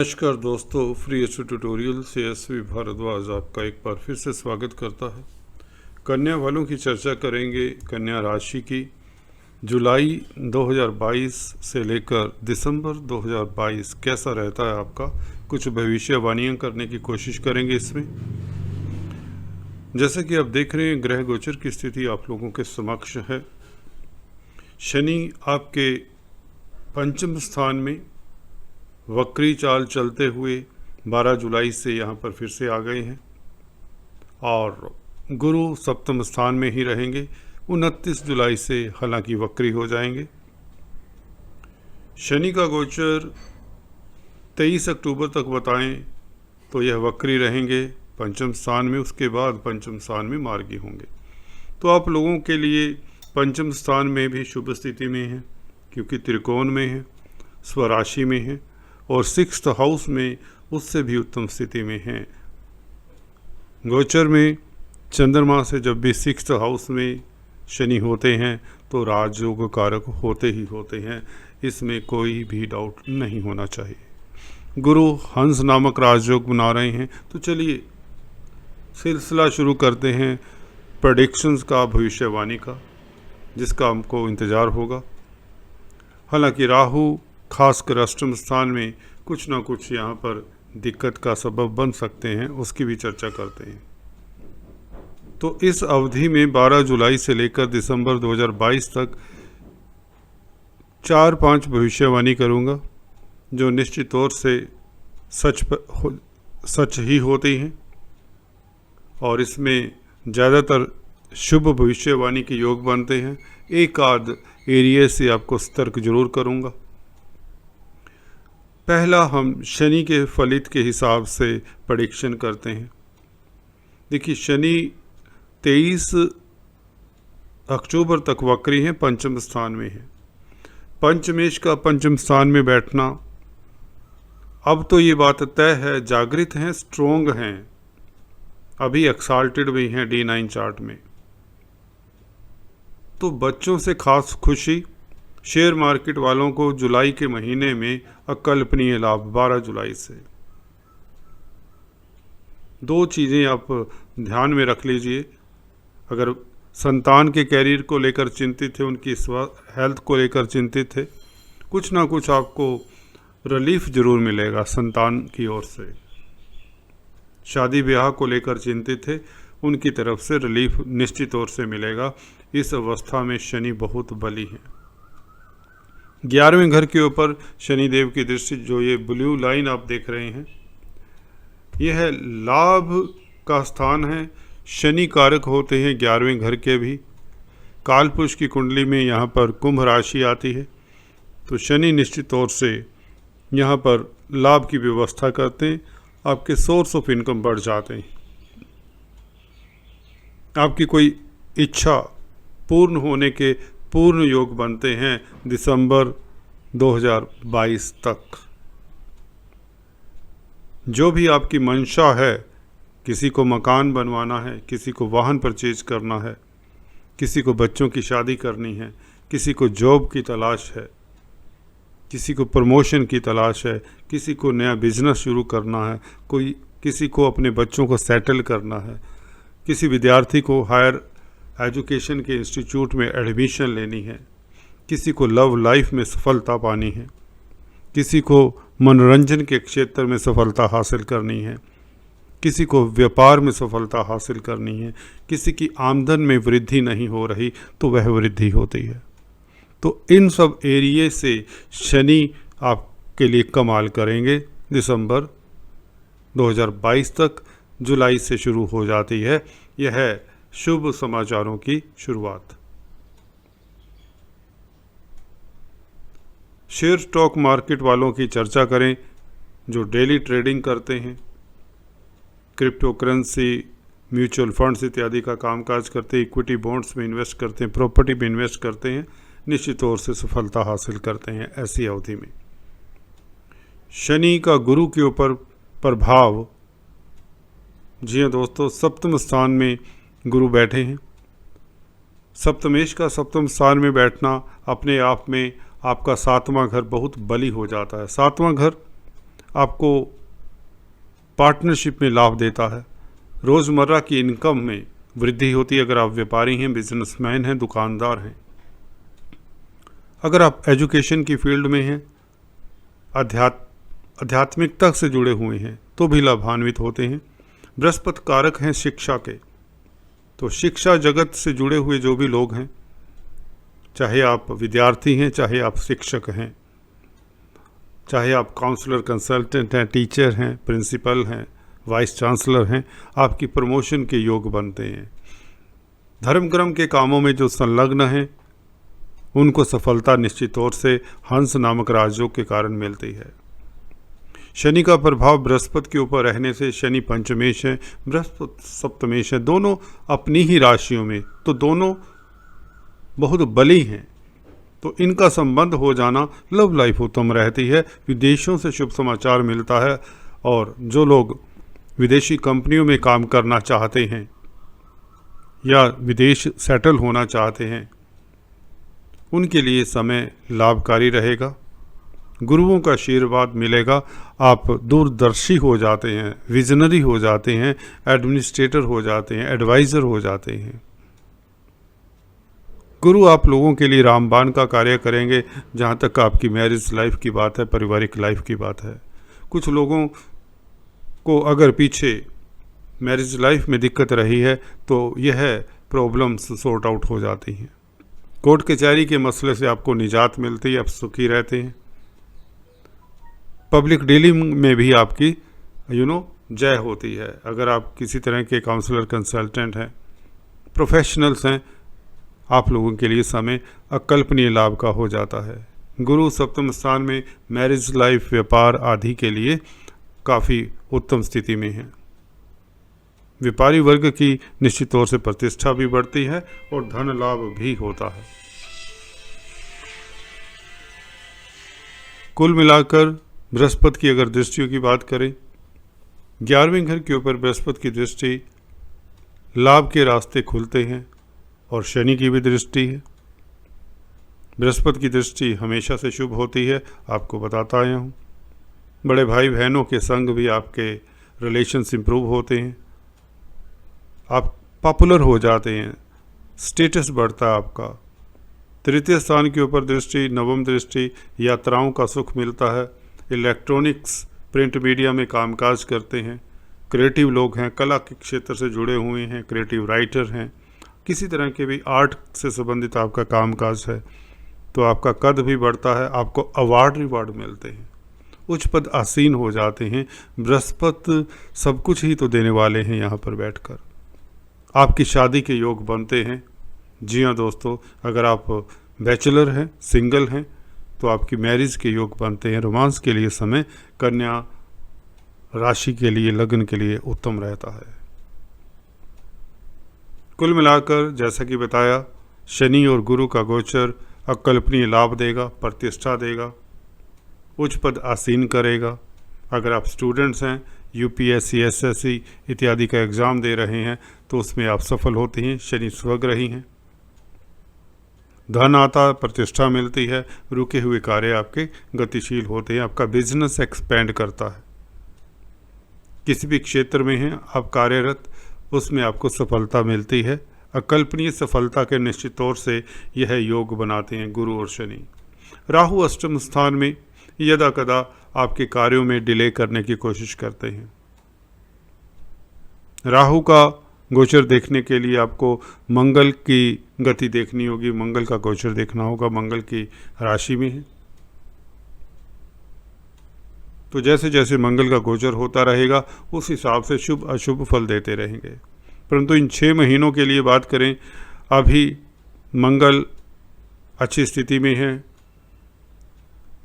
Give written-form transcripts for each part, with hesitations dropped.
नमस्कार दोस्तों, free H tutorial से एसवी भारद्वाज आपका एक बार फिर से स्वागत करता है। कन्या वालों की चर्चा करेंगे। कन्या राशि की जुलाई 2022 से लेकर दिसंबर 2022 कैसा रहता है आपका, कुछ भविष्यवाणियां करने की कोशिश करेंगे इसमें। जैसे कि आप देख रहे हैं, ग्रह गोचर की स्थिति आप लोगों के समक्ष है। शनि आपके पंचम स्थान में वक्री चाल चलते हुए 12 जुलाई से यहाँ पर फिर से आ गए हैं और गुरु सप्तम स्थान में ही रहेंगे। 29 जुलाई से हालांकि वक्री हो जाएंगे। शनि का गोचर 23 अक्टूबर तक बताएं तो यह वक्री रहेंगे पंचम स्थान में, उसके बाद पंचम स्थान में मार्गी होंगे। तो आप लोगों के लिए पंचम स्थान में भी शुभ स्थिति में है, क्योंकि त्रिकोण में है, स्वराशि में है और 6th हाउस में उससे भी उत्तम स्थिति में है। गोचर में चंद्रमा से जब भी 6th हाउस में शनि होते हैं तो राजयोग कारक होते ही होते हैं, इसमें कोई भी डाउट नहीं होना चाहिए। गुरु हंस नामक राजयोग बना रहे हैं। तो चलिए सिलसिला शुरू करते हैं प्रेडिक्शंस का, भविष्यवाणी का, जिसका हमको इंतज़ार होगा। हालांकि राहु खासकर अष्टम स्थान में कुछ ना कुछ यहाँ पर दिक्कत का सबब बन सकते हैं, उसकी भी चर्चा करते हैं। तो इस अवधि में 12 जुलाई से लेकर दिसंबर 2022 तक 4-5 भविष्यवाणी करूँगा, जो निश्चित तौर से सच ही होती हैं और इसमें ज़्यादातर शुभ भविष्यवाणी के योग बनते हैं। एक आध एरिया से आपको सतर्क जरूर करूँगा। पहला हम शनि के फलित के हिसाब से प्रेडिक्शन करते हैं। देखिए, शनि 23 अक्टूबर तक वक्री हैं, पंचम स्थान में है। पंचमेश का पंचम स्थान में बैठना, अब तो ये बात तय है, जागृत हैं, स्ट्रोंग हैं, अभी एक्साल्टेड भी हैं D9 चार्ट में। तो बच्चों से खास खुशी, शेयर मार्केट वालों को जुलाई के महीने में अकल्पनीय लाभ 12 जुलाई से। दो चीज़ें आप ध्यान में रख लीजिए। अगर संतान के कैरियर को लेकर चिंतित थे, उनकी हेल्थ को लेकर चिंतित थे, कुछ ना कुछ आपको रिलीफ जरूर मिलेगा संतान की ओर से। शादी ब्याह को लेकर चिंतित थे, उनकी तरफ से रिलीफ निश्चित तौर से मिलेगा। इस अवस्था में शनि बहुत बली है। 11वें घर के ऊपर शनिदेव की दृष्टि, जो ये ब्लू लाइन आप देख रहे हैं, यह लाभ का स्थान है। शनि कारक होते हैं 11वें घर के भी। कालपुरुष की कुंडली में यहाँ पर कुंभ राशि आती है, तो शनि निश्चित तौर से यहाँ पर लाभ की व्यवस्था करते हैं। आपके सोर्स ऑफ इनकम बढ़ जाते हैं। आपकी कोई इच्छा पूर्ण होने के पूर्ण योग बनते हैं दिसंबर 2022 तक। जो भी आपकी मंशा है, किसी को मकान बनवाना है, किसी को वाहन परचेज करना है, किसी को बच्चों की शादी करनी है, किसी को जॉब की तलाश है, किसी को प्रमोशन की तलाश है, किसी को नया बिजनेस शुरू करना है, किसी को अपने बच्चों को सेटल करना है, किसी विद्यार्थी को हायर एजुकेशन के इंस्टीट्यूट में एडमिशन लेनी है, किसी को लव लाइफ में सफलता पानी है, किसी को मनोरंजन के क्षेत्र में सफलता हासिल करनी है, किसी को व्यापार में सफलता हासिल करनी है, किसी की आमदन में वृद्धि नहीं हो रही तो वह वृद्धि होती है। तो इन सब एरिए से शनि आपके लिए कमाल करेंगे। दिसंबर 2022 तक, जुलाई से शुरू हो जाती है। यह है शुभ समाचारों की शुरुआत। शेयर स्टॉक मार्केट वालों की चर्चा करें, जो डेली ट्रेडिंग करते हैं, क्रिप्टो करेंसी, म्यूचुअल फंड्स इत्यादि का कामकाज करते हैं, इक्विटी बॉन्ड्स में इन्वेस्ट करते हैं, प्रॉपर्टी में इन्वेस्ट करते हैं, निश्चित तौर से सफलता हासिल करते हैं ऐसी अवधि में। शनि का गुरु के ऊपर प्रभाव, जी हाँ दोस्तों, सप्तम स्थान में गुरु बैठे हैं। सप्तमेश का सप्तम स्थान में बैठना अपने आप में आपका 7वां घर बहुत बली हो जाता है। 7वां घर आपको पार्टनरशिप में लाभ देता है। रोज़मर्रा की इनकम में वृद्धि होती है अगर आप व्यापारी हैं, बिजनेसमैन हैं, दुकानदार हैं। अगर आप एजुकेशन की फील्ड में हैं, आध्यात्मिकता से जुड़े हुए हैं तो भी लाभान्वित होते हैं। बृहस्पति कारक हैं शिक्षा के, तो शिक्षा जगत से जुड़े हुए जो भी लोग हैं, चाहे आप विद्यार्थी हैं, चाहे आप शिक्षक हैं, चाहे आप काउंसलर, कंसल्टेंट हैं, टीचर हैं, प्रिंसिपल हैं, वाइस चांसलर हैं, आपकी प्रमोशन के योग बनते हैं। धर्म कर्म के कामों में जो संलग्न हैं उनको सफलता निश्चित तौर से हंस नामक राजयोग के कारण मिलती है। शनि का प्रभाव बृहस्पति के ऊपर रहने से शनि पंचमेश है, बृहस्पति सप्तमेश है, दोनों अपनी ही राशियों में, तो दोनों बहुत बली हैं। तो इनका संबंध हो जाना, लव लाइफ उत्तम रहती है, विदेशों से शुभ समाचार मिलता है। और जो लोग विदेशी कंपनियों में काम करना चाहते हैं या विदेश सेटल होना चाहते हैं उनके लिए समय लाभकारी रहेगा। गुरुओं का आशीर्वाद मिलेगा, आप दूरदर्शी हो जाते हैं, विजनरी हो जाते हैं, एडमिनिस्ट्रेटर हो जाते हैं, एडवाइज़र हो जाते हैं। गुरु आप लोगों के लिए रामबाण का कार्य करेंगे। जहाँ तक आपकी मैरिज लाइफ की बात है, पारिवारिक लाइफ की बात है, कुछ लोगों को अगर पीछे मैरिज लाइफ में दिक्कत रही है तो यह प्रॉब्लम्स सॉर्ट आउट हो जाती हैं। कोर्ट कचहरी के मसले से आपको निजात मिलती है, आप सुखी रहते हैं। पब्लिक डीलिंग में भी आपकी जय होती है। अगर आप किसी तरह के काउंसलर, कंसल्टेंट हैं, प्रोफेशनल्स हैं, आप लोगों के लिए समय अकल्पनीय लाभ का हो जाता है। गुरु सप्तम स्थान में मैरिज लाइफ, व्यापार आदि के लिए काफ़ी उत्तम स्थिति में है। व्यापारी वर्ग की निश्चित तौर से प्रतिष्ठा भी बढ़ती है और धन लाभ भी होता है। कुल मिलाकर बृहस्पति की अगर दृष्टियों की बात करें, 11वें घर के ऊपर बृहस्पति की दृष्टि, लाभ के रास्ते खुलते हैं। और शनि की भी दृष्टि है। बृहस्पति की दृष्टि हमेशा से शुभ होती है, आपको बताता आया हूँ। बड़े भाई बहनों के संग भी आपके रिलेशंस इंप्रूव होते हैं, आप पॉपुलर हो जाते हैं, स्टेटस बढ़ता है आपका। तृतीय स्थान के ऊपर दृष्टि, नवम दृष्टि, यात्राओं का सुख मिलता है। इलेक्ट्रॉनिक्स, प्रिंट मीडिया में कामकाज करते हैं, क्रिएटिव लोग हैं, कला के क्षेत्र से जुड़े हुए हैं, क्रिएटिव राइटर हैं, किसी तरह के भी आर्ट से संबंधित आपका कामकाज है तो आपका कद भी बढ़ता है, आपको अवार्ड रिवार्ड मिलते हैं, उच्च पद आसीन हो जाते हैं। बृहस्पति सब कुछ ही तो देने वाले हैं यहाँ पर बैठकर। आपकी शादी के योग बनते हैं। जी हाँ दोस्तों, अगर आप बैचलर हैं, सिंगल हैं, तो आपकी मैरिज के योग बनते हैं। रोमांस के लिए समय कन्या राशि के लिए, लगन के लिए उत्तम रहता है। कुल मिलाकर जैसा कि बताया, शनि और गुरु का गोचर अकल्पनीय लाभ देगा, प्रतिष्ठा देगा, उच्च पद आसीन करेगा। अगर आप स्टूडेंट्स हैं, यूपीएससी, एसएससी इत्यादि का एग्ज़ाम दे रहे हैं तो उसमें आप सफल होते हैं। शनि स्वग्रही हैं, धन आता, प्रतिष्ठा मिलती है, रुके हुए कार्य आपके गतिशील होते हैं, आपका बिजनेस एक्सपेंड करता है। किसी भी क्षेत्र में हैं आप कार्यरत, उसमें आपको सफलता मिलती है। अकल्पनीय सफलता के निश्चित तौर से यह योग बनाते हैं गुरु और शनि। राहु अष्टम स्थान में यदा कदा आपके कार्यों में डिले करने की कोशिश करते हैं। राहु का गोचर देखने के लिए आपको मंगल की गति देखनी होगी, मंगल का गोचर देखना होगा, मंगल की राशि में है। तो जैसे जैसे मंगल का गोचर होता रहेगा उस हिसाब से शुभ अशुभ फल देते रहेंगे। परंतु इन 6 महीनों के लिए बात करें, अभी मंगल अच्छी स्थिति में है,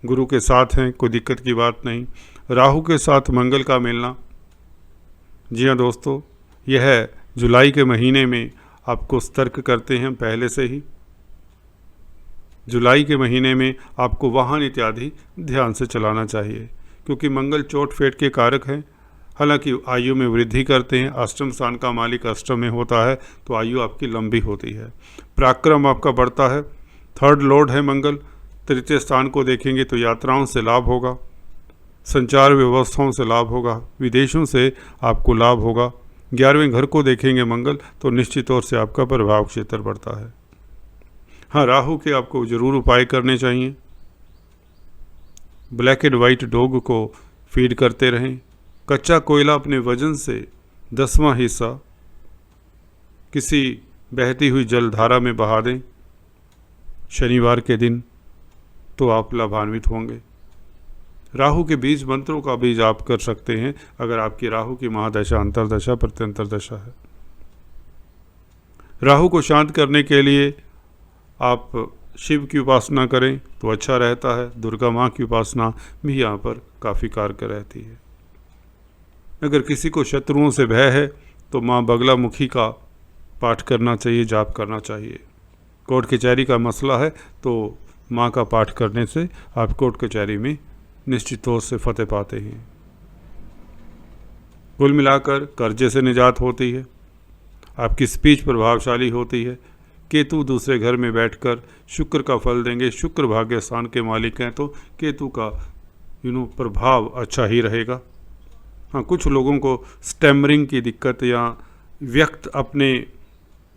गुरु के साथ हैं, कोई दिक्कत की बात नहीं। राहु के साथ मंगल का मिलना, जी हाँ दोस्तों, यह जुलाई के महीने में आपको सतर्क करते हैं। पहले से ही जुलाई के महीने में आपको वाहन इत्यादि ध्यान से चलाना चाहिए, क्योंकि मंगल चोट फेट के कारक हैं। हालांकि आयु में वृद्धि करते हैं, अष्टम स्थान का मालिक अष्टम में होता है तो आयु आपकी लंबी होती है, पराक्रम आपका बढ़ता है। थर्ड लॉर्ड है मंगल, तृतीय स्थान को देखेंगे तो यात्राओं से लाभ होगा। संचार व्यवस्थाओं से लाभ होगा, विदेशों से आपको लाभ होगा। 11वें घर को देखेंगे मंगल तो निश्चित तौर से आपका प्रभाव क्षेत्र बढ़ता है। हाँ, राहु के आपको ज़रूर उपाय करने चाहिए। ब्लैक एंड वाइट डॉग को फीड करते रहें। कच्चा कोयला अपने वजन से 10वां हिस्सा किसी बहती हुई जलधारा में बहा दें शनिवार के दिन, तो आप लाभान्वित होंगे। राहु के बीज मंत्रों का बीज आप कर सकते हैं अगर आपकी राहु की महादशा, अंतरदशा, प्रत्यंतर दशा है। राहु को शांत करने के लिए आप शिव की उपासना करें तो अच्छा रहता है। दुर्गा माँ की उपासना भी यहाँ पर काफ़ी कारगर रहती है। अगर किसी को शत्रुओं से भय है तो माँ बगलामुखी का पाठ करना चाहिए, जाप करना चाहिए। कोर्ट कचहरी का मसला है तो माँ का पाठ करने से आप कोर्ट कचहरी में निश्चित तौर से फतेह पाते हैं। कुल मिलाकर कर्जे से निजात होती है, आपकी स्पीच प्रभावशाली होती है। केतु दूसरे घर में बैठकर शुक्र का फल देंगे। शुक्र भाग्य स्थान के मालिक हैं तो केतु का प्रभाव अच्छा ही रहेगा। हाँ, कुछ लोगों को स्टैमरिंग की दिक्कत या अपने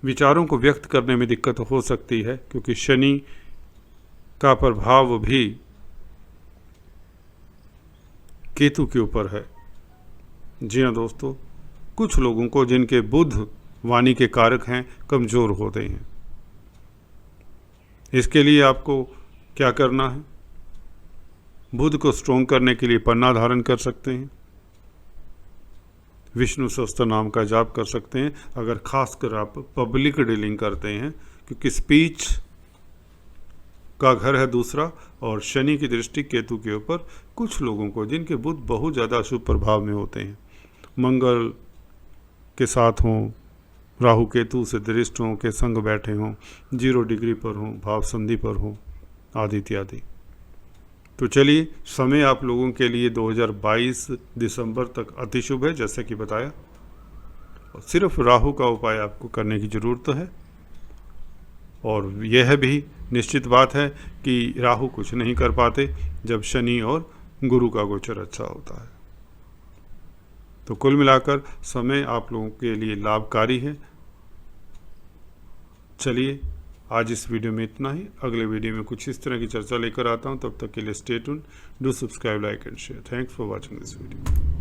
विचारों को व्यक्त करने में दिक्कत हो सकती है, क्योंकि शनि का प्रभाव भी केतु के ऊपर है। जी हाँ दोस्तों, कुछ लोगों को जिनके बुध वाणी के कारक हैं कमज़ोर होते हैं। इसके लिए आपको क्या करना है? बुध को स्ट्रॉन्ग करने के लिए पन्ना धारण कर सकते हैं, विष्णु सहस्त्र नाम का जाप कर सकते हैं अगर खासकर आप पब्लिक डीलिंग करते हैं, क्योंकि स्पीच का घर है दूसरा और शनि की दृष्टि केतु के ऊपर। कुछ लोगों को जिनके बुध बहुत ज़्यादा अशुभ प्रभाव में होते हैं, मंगल के साथ हों, राहु केतु से दृष्ट हों, के संग बैठे हों, 0 डिग्री पर हों, भाव संधि पर हों, आदि इत्यादि। तो चलिए, समय आप लोगों के लिए 2022 दिसंबर तक अति शुभ है जैसे कि बताया, और सिर्फ राहु का उपाय आपको करने की ज़रूरत है। और यह भी निश्चित बात है कि राहु कुछ नहीं कर पाते जब शनि और गुरु का गोचर अच्छा होता है। तो कुल मिलाकर समय आप लोगों के लिए लाभकारी है। चलिए, आज इस वीडियो में इतना ही। अगले वीडियो में कुछ इस तरह की चर्चा लेकर आता हूं। तब तक के लिए stay tuned, do subscribe, like and share. Thanks for watching this video.